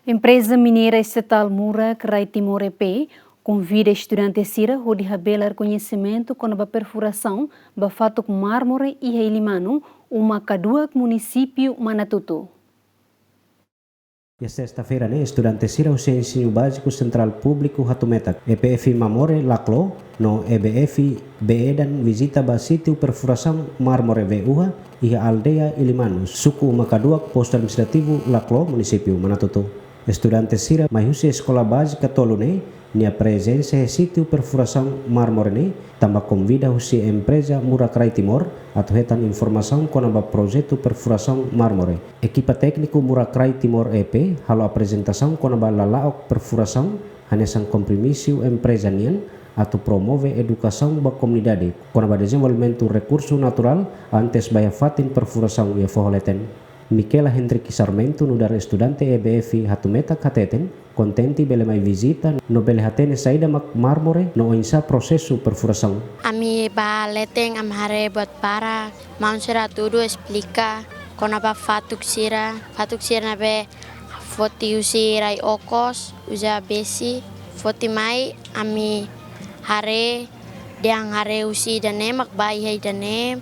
Empresa mineira estatal Mura Krai Timor EP convida estudantes Sira a revelar conhecimento com a perfuração do fato mármore e reilimano, uma cadua município Manatuto. E sexta-feira, estudantes Sira o ensino básico central público Hatumetak, EPF Mamore Laclo, no EBF Beedan visita ba sítio perfuração mármore VUHA e a aldeia Ilimano, suku uma cadua posto administrativo Laclo, município Manatuto. Estudantes Sira mahusi escola básica Tolune, nia presença e sítio perfuração mármore também convida husi empresa Mura Krai Timor atau hetan informação com o projeto perfuração mármore. Equipa técnico Mura Krai Timor EP halo apresentação com a lalaok perfuração hanesan compromisso empresa nian atau promove educação ba comunidade com o desenvolvimento recurso natural antes baya fatin perfuração e forholeten. Michela Hendrik Sarmento no dar estudante EBF Hatumetak hateten contenti bele mai visita no bele hatene saída mármore no insa processo perfuração. Ami ba leteng amhare buat para mau sira tudo explica konapa fatuk sira nabe foti usi rai okos uja besi foti mai ami hare diang hare usi dane mak bai hai dane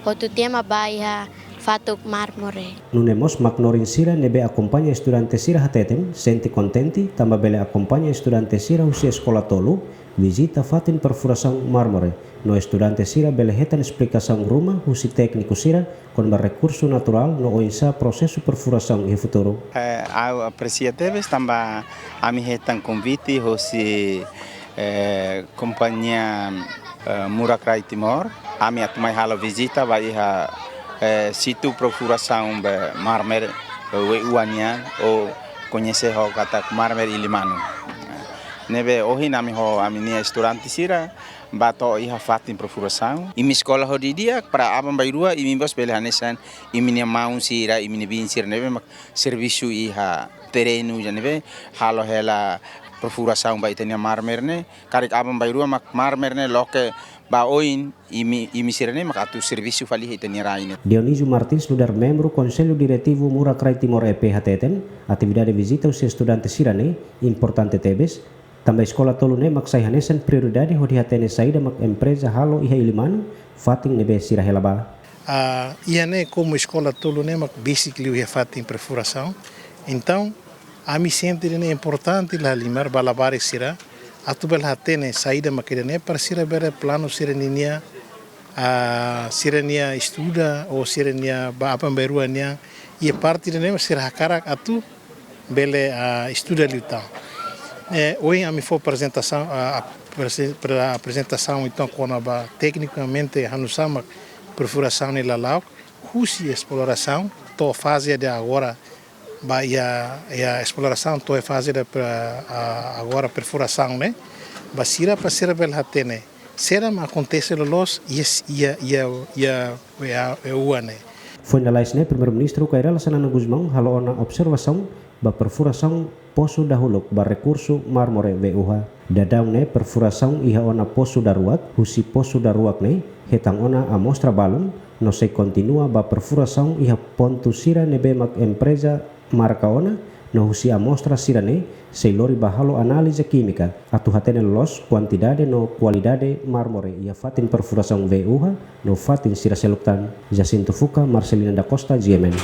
hotu tema bai ha fatuk mármore. Nunemos magnorin sira nebe acompanha estudante sira hateten, senti contenti, tambah bele acompanha estudante sira usia escola tolu, visita fatin perfuração mármore. No estudante sira bele hetan explicação rumah usi técnico sira com recurso natural no oinsa processo perfuração e futuro. Eu apreciateves tambah ami hetan convite usi companhia Mura Krai Timor, ami atumai halo visita vai situ perfuração mármore uania ou conhecer o kata mármore Ilimano. Nebe hoje nami ho aminia estudante sira bato iha fatin perfuração. Imi sekolah ho di dia para abang bairua imi bos belahanesan imi mau sira imi bin sira nebe serviço iha terreno nebe halo hela perfuração ba itania mármore ne karik abang bairua mak mármore ne loke ba oin imi sirene mak atu serviço fali itania raine. Dionísio Martins no dar membro Conselho Diretivo Mura Krai Timor EP hateten, atividade visita os estudantes sirane importante tebes. Também escola tolune mak sai hanesan prioridade hodi hatene saída mak empresa halo iha Ilimano fatin nebe sira helaba. Iane como escola tolune mak basically o fatin perfuração. Então a mi sente é importante lá limar balabar sira atu bel hatene saída makirene para sira bere plano sirenia sirenia estuda ou sirenia ba apa beruania e parte de sira hakarak atu bele estuda luta. Hoje a mi for apresentação para apresentação então quando ba tecnicamente hanusama perfuração nela lá husi exploração to fase de agora e a exploração to é fazida agora perfuração né basira para ser bel hatene será acontece los né. Foi na laisne primeiro-ministro Kairala Sanana Guzmão halo na observação ba perfuração poço dahulu ba recurso mármore VUHA dadang ne perfuração iha ona poço daruak husi poço daruak ne hetang ona amostra balon no se continua ba perfuração iha pontu sira nebe mak empresa marca ona no husi amostra sirane seilori bahalo análise química atu hatene los quantidade no qualidade mármore ia fatin perfuração VUHA no fatin sira seluktan Jacinto Fuca Marcelina da Costa GMN.